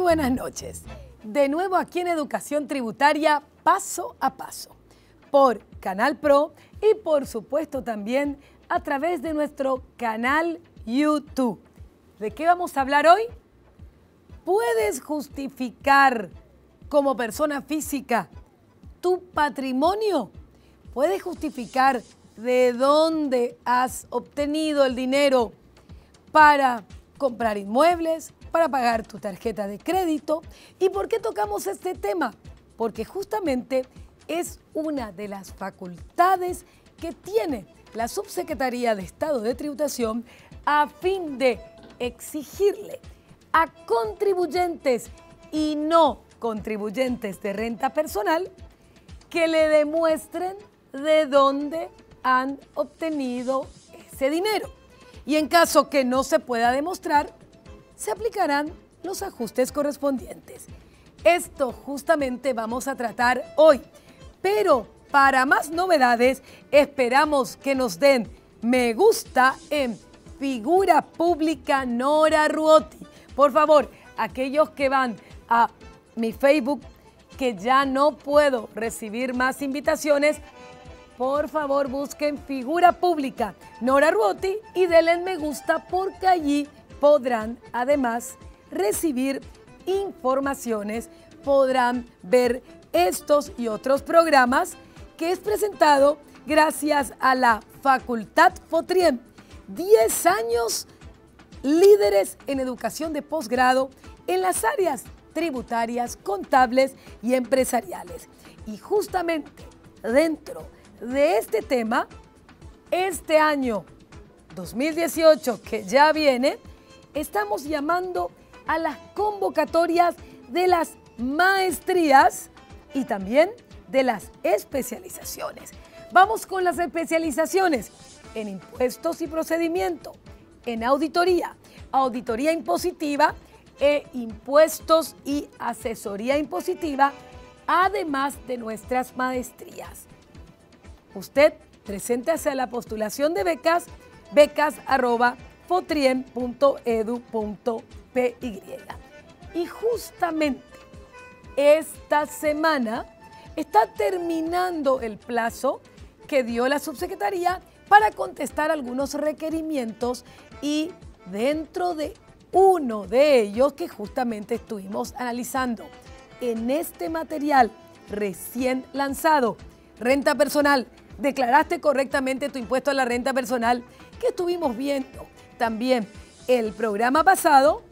buenas noches. De nuevo aquí en Educación Tributaria Paso a Paso, por Canal Pro y por supuesto también a través de nuestro canal YouTube. ¿De qué vamos a hablar hoy? ¿Puedes justificar como persona física tu patrimonio? ¿Puedes justificar de dónde has obtenido el dinero para comprar inmuebles, para pagar tu tarjeta de crédito? ¿Y por qué tocamos este tema? Porque justamente es una de las facultades que tiene la Subsecretaría de Estado de Tributación a fin de exigirle a contribuyentes y no contribuyentes de renta personal que le demuestren de dónde han obtenido ese dinero. Y en caso que no se pueda demostrar, se aplicarán los ajustes correspondientes. Esto justamente vamos a tratar hoy, pero para más novedades esperamos que nos den me gusta en Figura Pública Nora Ruotti. Por favor, aquellos que van a mi Facebook, que ya no puedo recibir más invitaciones, por favor busquen Figura Pública Nora Ruotti y denle me gusta, porque allí podrán además recibir informaciones, podrán ver estos y otros programas que es presentado gracias a la Facultad FOTRIEM. 10 años líderes en educación de posgrado en las áreas tributarias, contables y empresariales. Y justamente dentro de este tema, este año 2018 que ya viene, estamos llamando a las convocatorias de las maestrías y también de las especializaciones. Vamos con las especializaciones en impuestos y procedimiento, en auditoría, auditoría impositiva e impuestos y asesoría impositiva, además de nuestras maestrías. Usted preséntese a la postulación de becas, becas@fotriem.edu.py. Y justamente esta semana está terminando el plazo que dio la subsecretaría para contestar algunos requerimientos, y dentro de uno de ellos que justamente estuvimos analizando en este material recién lanzado, renta personal, ¿declaraste correctamente tu impuesto a la renta personal?, que estuvimos viendo también el programa pasado.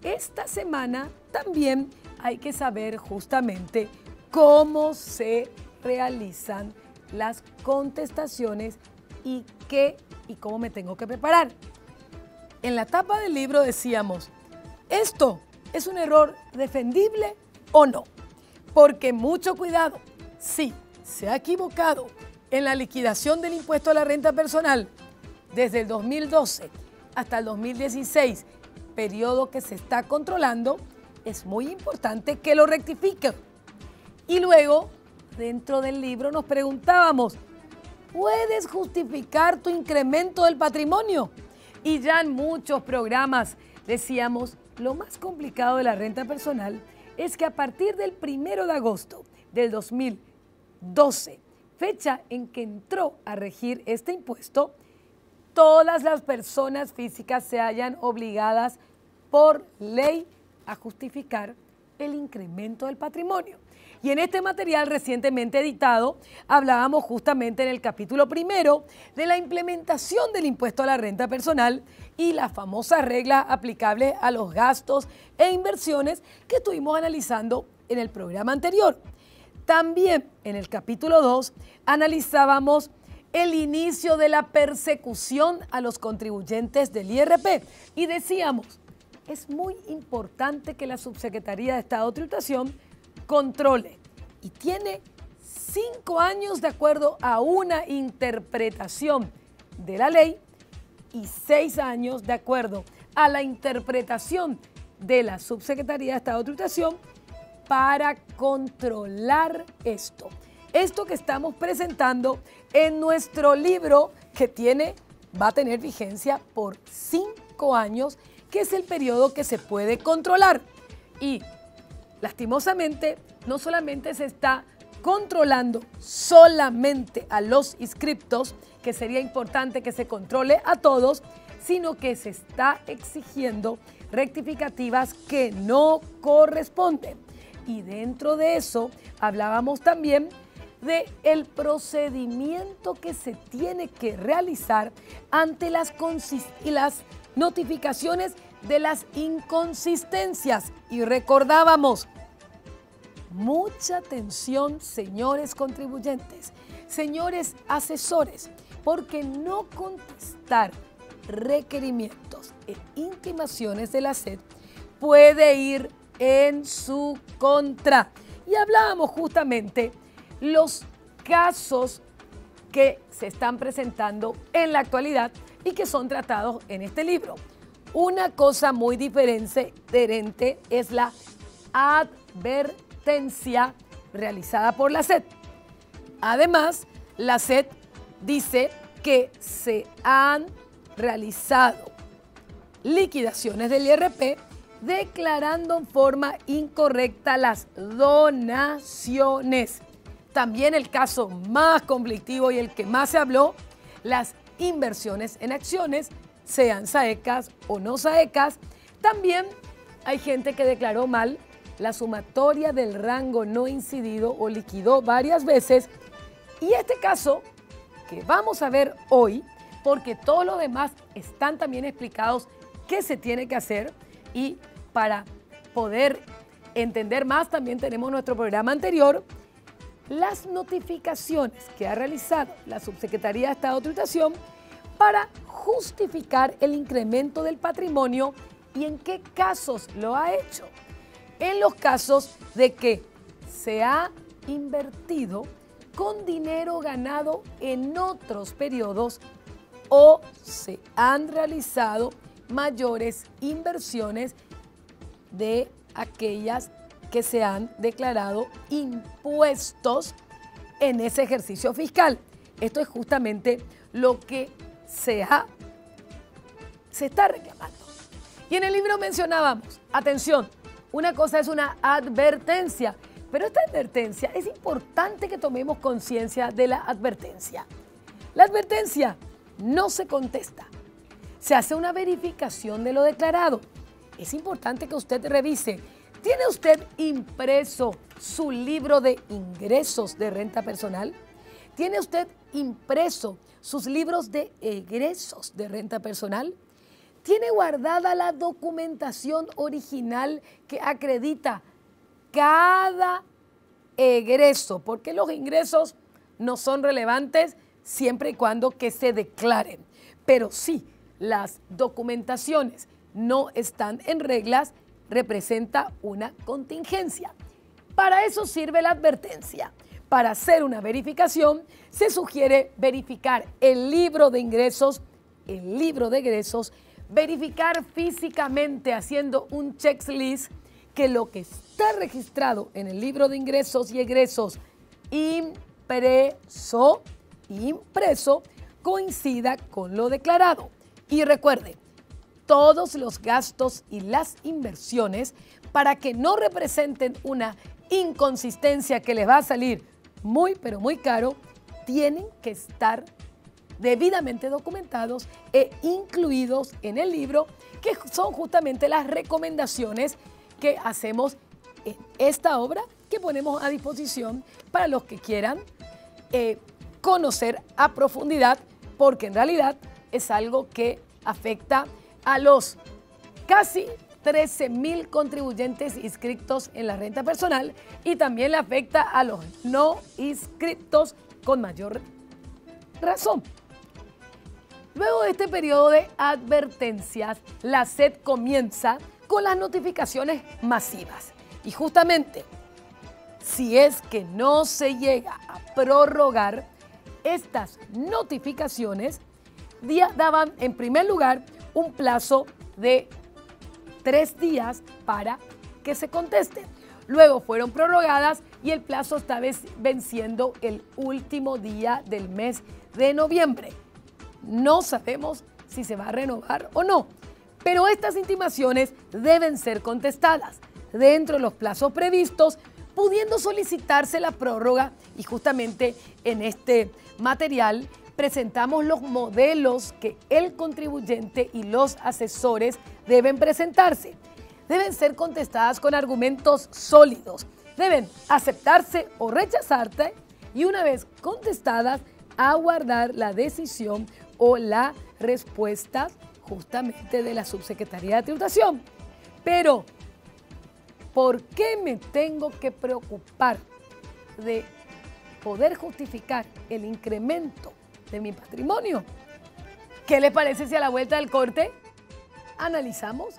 Esta semana también hay que saber justamente cómo se realizan las contestaciones y qué y cómo me tengo que preparar. En la tapa del libro decíamos, ¿esto es un error defendible o no? Porque mucho cuidado, si se ha equivocado en la liquidación del impuesto a la renta personal desde el 2012 hasta el 2016, periodo que se está controlando, es muy importante que lo rectifiquen. Y luego, dentro del libro nos preguntábamos, ¿puedes justificar tu incremento del patrimonio? Y ya en muchos programas decíamos, lo más complicado de la renta personal es que a partir del 1 de agosto del 2012, fecha en que entró a regir este impuesto, todas las personas físicas se hallan obligadas por ley a justificar el incremento del patrimonio. Y en este material recientemente editado hablábamos justamente en el capítulo 1 de la implementación del impuesto a la renta personal y la famosa regla aplicable a los gastos e inversiones que estuvimos analizando en el programa anterior. También en el capítulo 2 analizábamos el inicio de la persecución a los contribuyentes del IRP y decíamos, es muy importante que la Subsecretaría de Estado de Tributación controle, y tiene 5 años de acuerdo a una interpretación de la ley y 6 años de acuerdo a la interpretación de la Subsecretaría de Estado de Tributación para controlar esto. Esto que estamos presentando en nuestro libro, que va a tener vigencia por 5 años, que es el periodo que se puede controlar. Y lastimosamente, no solamente se está controlando solamente a los inscriptos, que sería importante que se controle a todos, sino que se está exigiendo rectificativas que no corresponden. Y dentro de eso hablábamos también del procedimiento que se tiene que realizar ante las notificaciones de las inconsistencias. Y recordábamos, mucha atención, señores contribuyentes, señores asesores, porque no contestar requerimientos e intimaciones de la SED puede ir en su contra. Y hablábamos justamente los casos que se están presentando en la actualidad y que son tratados en este libro. Una cosa muy diferente es la advertencia realizada por la SED. Además, la SED dice que se han realizado liquidaciones del IRP declarando en forma incorrecta las donaciones. También el caso más conflictivo y el que más se habló, las inversiones en acciones, sean SAECAS o no SAECAS. También hay gente que declaró mal la sumatoria del rango no incidido o liquidó varias veces. Y este caso que vamos a ver hoy, porque todos los demás están también explicados qué se tiene que hacer, y para poder entender más también tenemos nuestro programa anterior, las notificaciones que ha realizado la Subsecretaría de Estado de Tributación para justificar el incremento del patrimonio y en qué casos lo ha hecho. En los casos de que se ha invertido con dinero ganado en otros periodos o se han realizado mayores inversiones de aquellas que se han declarado impuestos en ese ejercicio fiscal. Esto es justamente lo que se está reclamando. Y en el libro mencionábamos, atención, una cosa es una advertencia, pero esta advertencia, es importante que tomemos conciencia de la advertencia. La advertencia no se contesta, se hace una verificación de lo declarado. Es importante que usted revise. ¿Tiene usted impreso su libro de ingresos de renta personal? ¿Tiene usted impreso sus libros de egresos de renta personal? ¿Tiene guardada la documentación original que acredita cada egreso? Porque los ingresos no son relevantes siempre y cuando que se declaren. Pero sí, las documentaciones no están en reglas, representa una contingencia. Para eso sirve la advertencia. Para hacer una verificación, se sugiere verificar el libro de ingresos, el libro de egresos, verificar físicamente haciendo un checklist que lo que está registrado en el libro de ingresos y egresos impreso coincida con lo declarado. Y recuerde, todos los gastos y las inversiones, para que no representen una inconsistencia que les va a salir muy, pero muy caro, tienen que estar debidamente documentados e incluidos en el libro, que son justamente las recomendaciones que hacemos en esta obra, que ponemos a disposición para los que quieran conocer a profundidad, porque en realidad es algo que afecta a los casi 13.000 contribuyentes inscritos en la renta personal y también le afecta a los no inscritos con mayor razón. Luego de este periodo de advertencias, la SED comienza con las notificaciones masivas. Y justamente, si es que no se llega a prorrogar estas notificaciones, daban en primer lugar un plazo de 3 días para que se contesten. Luego fueron prorrogadas y el plazo está venciendo el último día del mes de noviembre. No sabemos si se va a renovar o no, pero estas intimaciones deben ser contestadas. dentro de los plazos previstos, pudiendo solicitarse la prórroga. Y justamente en este material presentamos los modelos que el contribuyente y los asesores deben presentarse. Deben ser contestadas con argumentos sólidos, deben aceptarse o rechazarse y una vez contestadas, aguardar la decisión o la respuesta justamente de la Subsecretaría de Tributación. Pero, ¿por qué me tengo que preocupar de poder justificar el incremento de mi patrimonio? ¿Qué les parece si a la vuelta del corte analizamos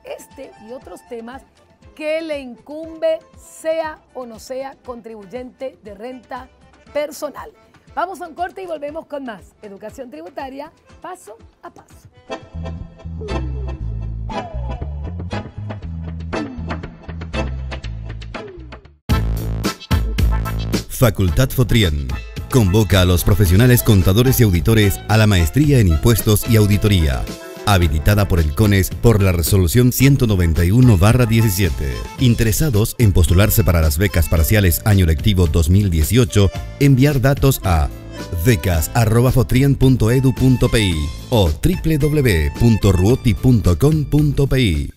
este y otros temas que le incumbe, sea o no sea contribuyente de renta personal? Vamos a un corte y volvemos con más educación tributaria paso a paso. Facultad Fotrien convoca a los profesionales contadores y auditores a la maestría en impuestos y auditoría, habilitada por el CONES por la resolución 191/17. Interesados en postularse para las becas parciales año lectivo 2018, enviar datos a becas@fotrien.edu.pi o www.ruoti.com.pi.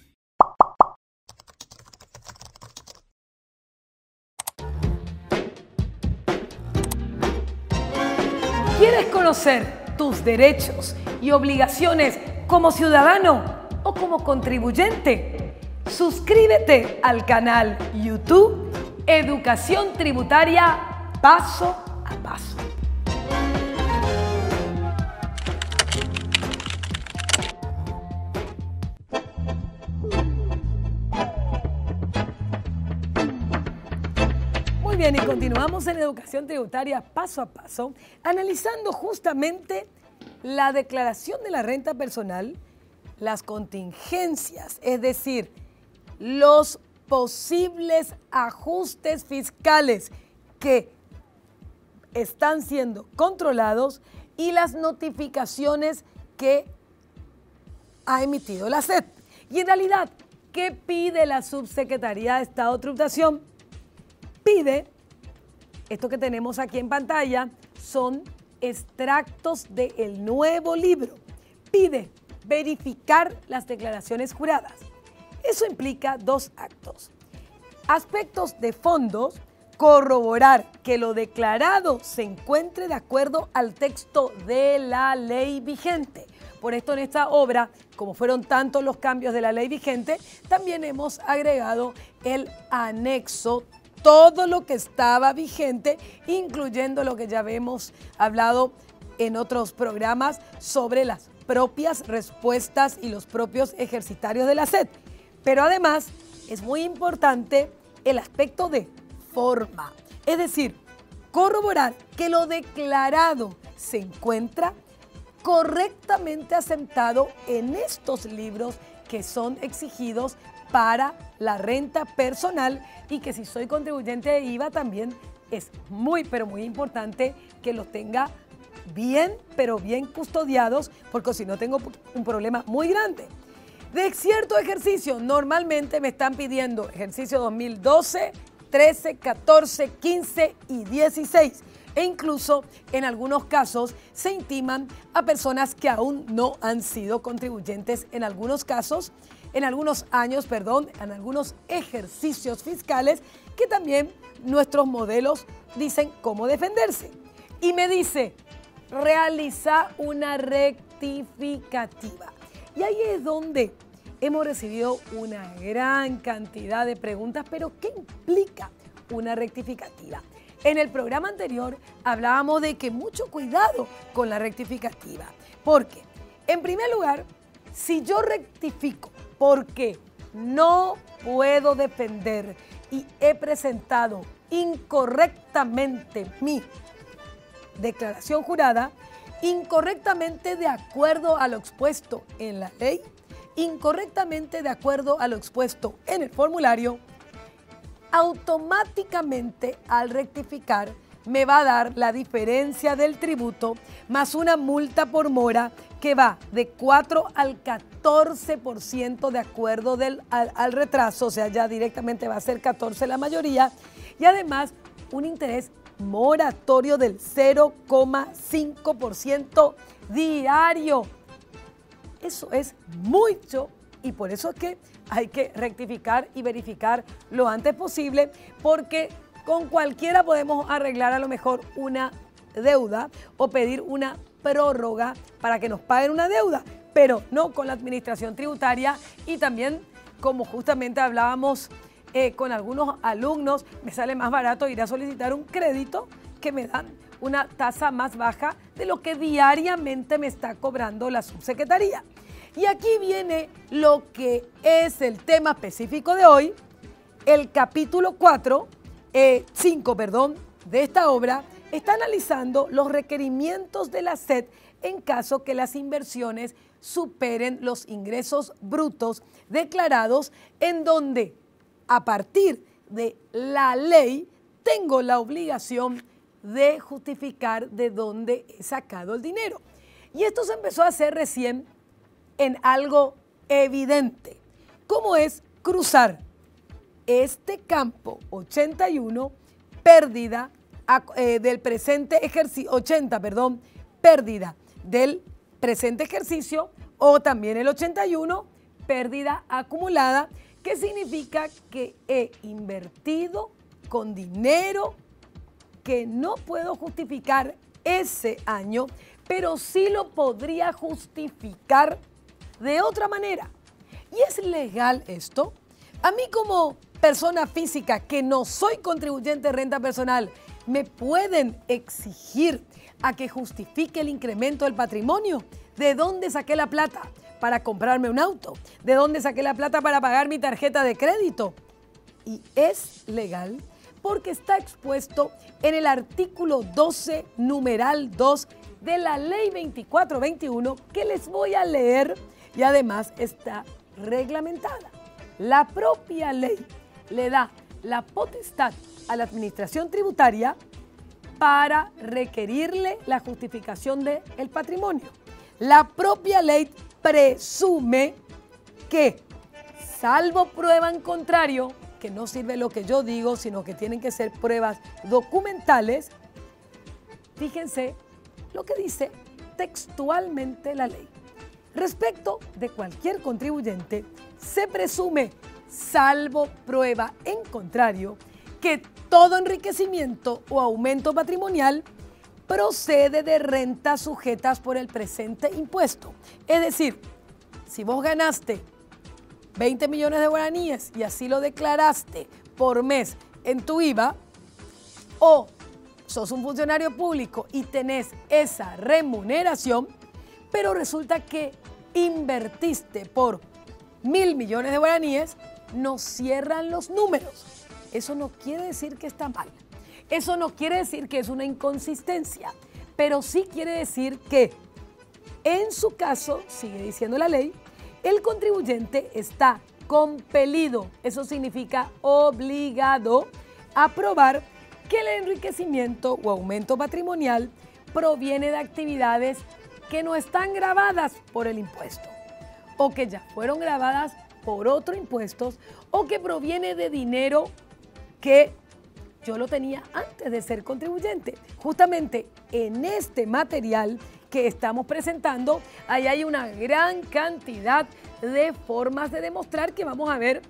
¿Quieres conocer tus derechos y obligaciones como ciudadano o como contribuyente? Suscríbete al canal YouTube Educación Tributaria Paso a Paso. Muy bien, y continuamos en Educación Tributaria Paso a Paso, analizando justamente la declaración de la renta personal, las contingencias, es decir, los posibles ajustes fiscales que están siendo controlados y las notificaciones que ha emitido la SED. Y en realidad, ¿qué pide la Subsecretaría de Estado de Tributación? Pide, esto que tenemos aquí en pantalla, son extractos del nuevo libro. Pide verificar las declaraciones juradas. Eso implica dos actos. Aspectos de fondos, corroborar que lo declarado se encuentre de acuerdo al texto de la ley vigente. Por esto en esta obra, como fueron tantos los cambios de la ley vigente, también hemos agregado el anexo, todo lo que estaba vigente, incluyendo lo que ya habíamos hablado en otros programas sobre las propias respuestas y los propios ejercitarios de la SED. Pero además es muy importante el aspecto de forma, es decir, corroborar que lo declarado se encuentra correctamente asentado en estos libros que son exigidos para la renta personal y que si soy contribuyente de IVA también es muy, pero muy importante que los tenga bien, pero bien custodiados, porque si no tengo un problema muy grande. De cierto ejercicio, normalmente me están pidiendo ejercicio 2012, 13, 14, 15 y 16. E incluso en algunos casos se intiman a personas que aún no han sido contribuyentes en algunos casos, en algunos años, en algunos ejercicios fiscales que también nuestros modelos dicen cómo defenderse. Y me dice, realiza una rectificativa. Y ahí es donde hemos recibido una gran cantidad de preguntas, pero ¿qué implica una rectificativa? En el programa anterior hablábamos de que mucho cuidado con la rectificativa, porque en primer lugar, si yo rectifico porque no puedo defender y he presentado incorrectamente mi declaración jurada, incorrectamente de acuerdo a lo expuesto en la ley, incorrectamente de acuerdo a lo expuesto en el formulario, automáticamente al rectificar me va a dar la diferencia del tributo más una multa por mora que va de 4 al 14% de acuerdo al retraso, o sea, ya directamente va a ser 14 la mayoría, y además un interés moratorio del 0,5% diario. Eso es mucho y por eso es que hay que rectificar y verificar lo antes posible, porque con cualquiera podemos arreglar a lo mejor una deuda o pedir una prórroga para que nos paguen una deuda, pero no con la administración tributaria. Y también, como justamente hablábamos con algunos alumnos, me sale más barato ir a solicitar un crédito que me dan una tasa más baja de lo que diariamente me está cobrando la subsecretaría. Y aquí viene lo que es el tema específico de hoy, el capítulo 5 de esta obra. Está analizando los requerimientos de la SED en caso que las inversiones superen los ingresos brutos declarados, en donde a partir de la ley tengo la obligación de justificar de dónde he sacado el dinero. Y esto se empezó a hacer recién en algo evidente, como es cruzar este campo 81, pérdida del presente ejercicio, 80, perdón, pérdida del presente ejercicio, o también el 81, pérdida acumulada, que significa que he invertido con dinero que no puedo justificar ese año, pero sí lo podría justificar de otra manera. ¿Y es legal esto? A mí, como persona física que no soy contribuyente de renta personal, ¿me pueden exigir a que justifique el incremento del patrimonio? ¿De dónde saqué la plata para comprarme un auto? ¿De dónde saqué la plata para pagar mi tarjeta de crédito? Y es legal porque está expuesto en el artículo 12, numeral 2 de la Ley 2421, que les voy a leer, y además está reglamentada. La propia ley le da la potestad a la administración tributaria para requerirle la justificación del patrimonio. La propia ley presume que, salvo prueba en contrario, que no sirve lo que yo digo, sino que tienen que ser pruebas documentales, fíjense lo que dice textualmente la ley. Respecto de cualquier contribuyente, se presume, salvo prueba en contrario, que todo enriquecimiento o aumento patrimonial procede de rentas sujetas por el presente impuesto. Es decir, si vos ganaste 20 millones de guaraníes y así lo declaraste por mes en tu IVA, o sos un funcionario público y tenés esa remuneración, pero resulta que invertiste por 1.000 millones de guaraníes, no cierran los números. Eso no quiere decir que está mal. Eso no quiere decir que es una inconsistencia, pero sí quiere decir que, en su caso, sigue diciendo la ley, el contribuyente está compelido, eso significa obligado, a probar que el enriquecimiento o aumento patrimonial proviene de actividades que no están gravadas por el impuesto, o que ya fueron gravadas por otro impuesto, o que proviene de dinero que yo lo tenía antes de ser contribuyente. Justamente en este material que estamos presentando, ahí hay una gran cantidad de formas de demostrar que vamos a ver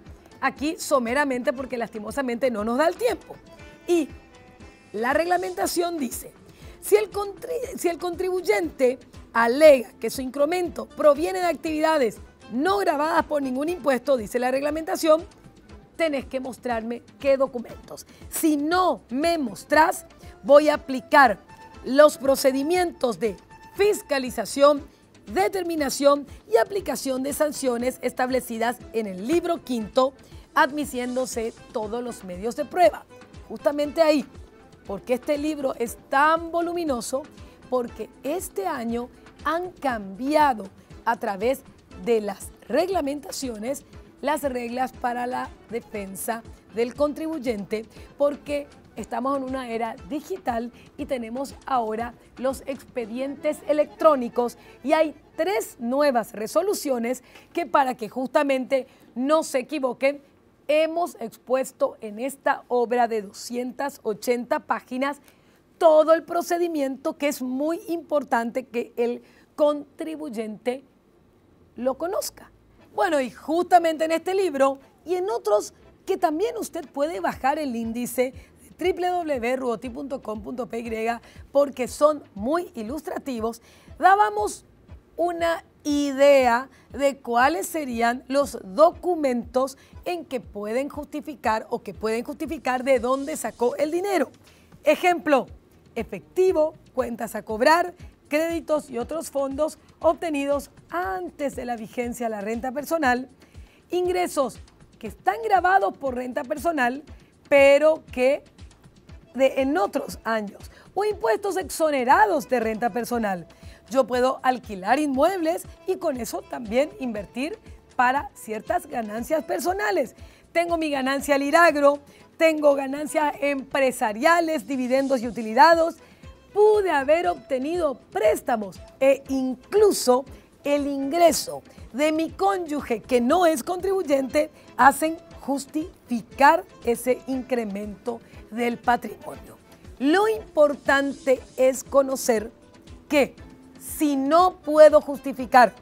aquí someramente, porque lastimosamente no nos da el tiempo. Y la reglamentación dice, si el contribuyente alega que su incremento proviene de actividades no gravadas por ningún impuesto, dice la reglamentación, tenés que mostrarme qué documentos. Si no me mostrás, voy a aplicar los procedimientos de fiscalización, determinación y aplicación de sanciones establecidas en el libro quinto, admitiéndose todos los medios de prueba. Justamente ahí, porque este libro es tan voluminoso, porque este año han cambiado a través de las reglamentaciones las reglas para la defensa del contribuyente, porque estamos en una era digital y tenemos ahora los expedientes electrónicos y hay 3 nuevas resoluciones que para que justamente no se equivoquen, hemos expuesto en esta obra de 280 páginas todo el procedimiento que es muy importante que el contribuyente lo conozca. Bueno, y justamente en este libro y en otros que también usted puede bajar el índice www.ruoti.com.py porque son muy ilustrativos, dábamos una idea de cuáles serían los documentos en que pueden justificar o que pueden justificar de dónde sacó el dinero. Ejemplo, efectivo, cuentas a cobrar, créditos y otros fondos obtenidos antes de la vigencia de la renta personal, ingresos que están grabados por renta personal, pero que en otros años, o impuestos exonerados de renta personal. Yo puedo alquilar inmuebles y con eso también invertir para ciertas ganancias personales. Tengo mi ganancia al IRAGRO, tengo ganancias empresariales, dividendos y utilidades, pude haber obtenido préstamos e incluso el ingreso de mi cónyuge que no es contribuyente hacen justificar ese incremento del patrimonio. Lo importante es conocer que si no puedo justificar,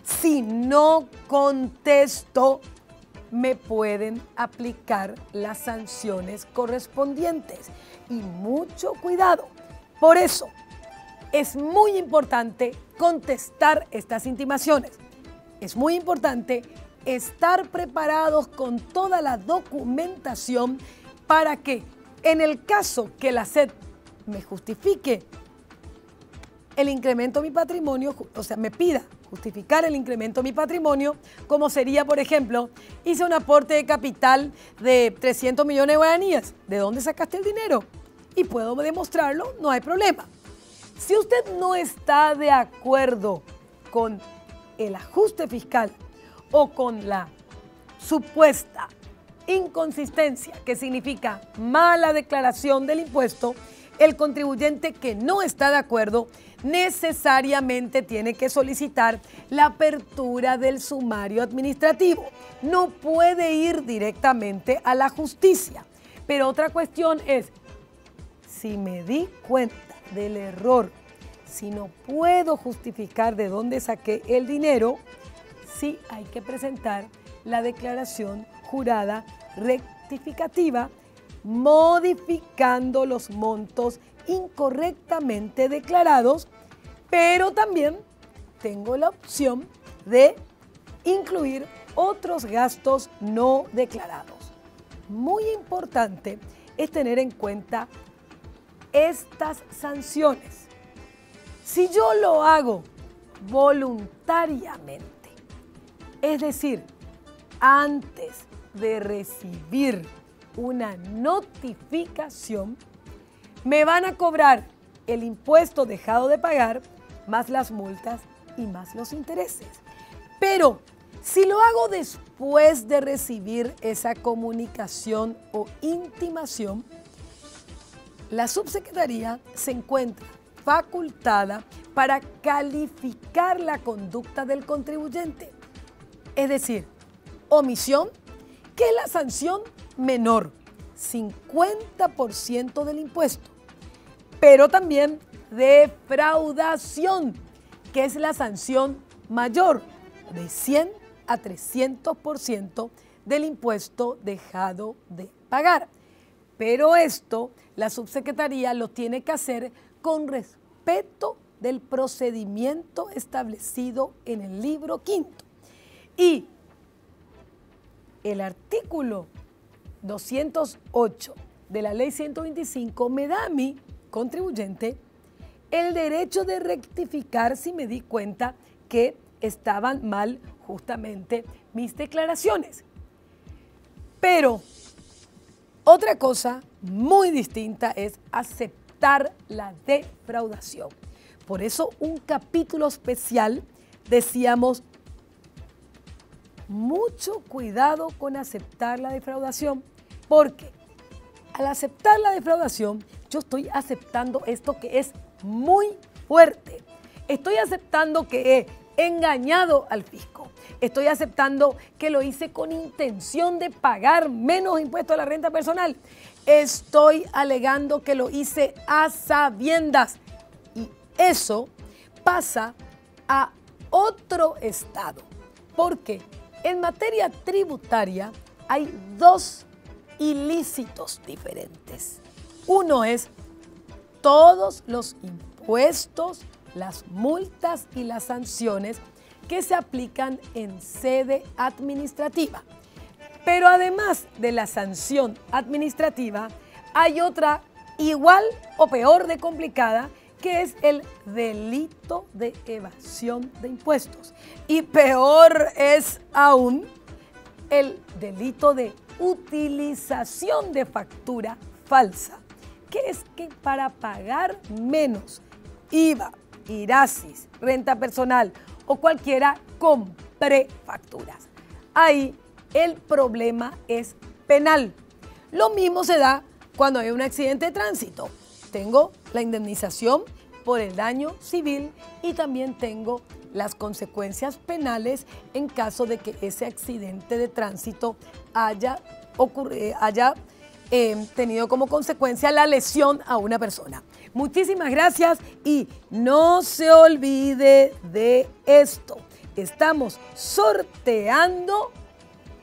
si no contesto, me pueden aplicar las sanciones correspondientes. Y mucho cuidado. Por eso es muy importante contestar estas intimaciones. Es muy importante estar preparados con toda la documentación para que en el caso que la SED me justifique el incremento de mi patrimonio, o sea, me pida justificar el incremento de mi patrimonio, como sería, por ejemplo, hice un aporte de capital de 300 millones de guaraníes. ¿De dónde sacaste el dinero? Y puedo demostrarlo, no hay problema. Si usted no está de acuerdo con el ajuste fiscal o con la supuesta inconsistencia, que significa mala declaración del impuesto, el contribuyente que no está de acuerdo necesariamente tiene que solicitar la apertura del sumario administrativo. No puede ir directamente a la justicia. Pero otra cuestión es, si me di cuenta del error, si no puedo justificar de dónde saqué el dinero, sí hay que presentar la declaración jurada rectificativa modificando los montos incorrectamente declarados, pero también tengo la opción de incluir otros gastos no declarados. Muy importante es tener en cuenta estas sanciones. Si yo lo hago voluntariamente, es decir, antes de recibir una notificación, me van a cobrar el impuesto dejado de pagar, más las multas y más los intereses. Pero si lo hago después de recibir esa comunicación o intimación, la subsecretaría se encuentra facultada para calificar la conducta del contribuyente. Es decir, omisión, que es la sanción menor, 50% del impuesto, pero también defraudación, que es la sanción mayor, de 100 a 300% del impuesto dejado de pagar. Pero esto la subsecretaría lo tiene que hacer con respeto del procedimiento establecido en el libro quinto. Y el artículo 208 de la ley 125 me da a mí, contribuyente, el derecho de rectificar si me di cuenta que estaban mal justamente mis declaraciones. Pero otra cosa muy distinta es aceptar la defraudación. Por eso un capítulo especial decíamos, mucho cuidado con aceptar la defraudación, porque al aceptar la defraudación, yo estoy aceptando esto que es muy fuerte. Estoy aceptando que he engañado al fisco. Estoy aceptando que lo hice con intención de pagar menos impuestos a la renta personal. Estoy alegando que lo hice a sabiendas. Y eso pasa a otro estado. Porque en materia tributaria hay dos ilícitos diferentes. Uno es todos los impuestos, las multas y las sanciones que se aplican en sede administrativa. Pero además de la sanción administrativa, hay otra igual o peor de complicada, que es el delito de evasión de impuestos. Y peor es aún el delito de utilización de factura falsa, que es que para pagar menos IVA, IRASIS, renta personal o cualquiera, compré facturas. Ahí el problema es penal. Lo mismo se da cuando hay un accidente de tránsito. Tengo la indemnización por el daño civil y también tengo las consecuencias penales en caso de que ese accidente de tránsito haya tenido como consecuencia la lesión a una persona. Muchísimas gracias y no se olvide de esto. Estamos sorteando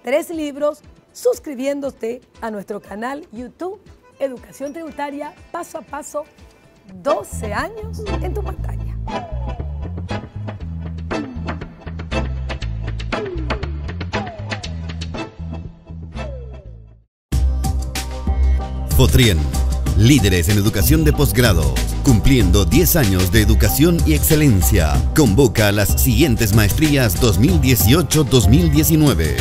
3 libros suscribiéndote a nuestro canal YouTube Educación Tributaria Paso a Paso, 12 años en tu pantalla. Fotrien, líderes en educación de posgrado, cumpliendo 10 años de educación y excelencia. Convoca a las siguientes maestrías 2018-2019.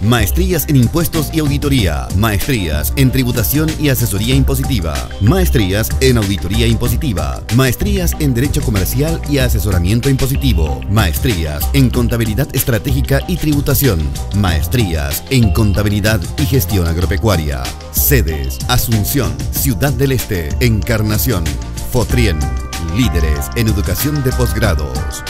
Maestrías en impuestos y auditoría, maestrías en tributación y asesoría impositiva, maestrías en auditoría impositiva, maestrías en derecho comercial y asesoramiento impositivo, maestrías en contabilidad estratégica y tributación, maestrías en contabilidad y gestión agropecuaria. Sedes: Asunción, Ciudad del Este, Encarnación. Fotrien, líderes en educación de posgrados.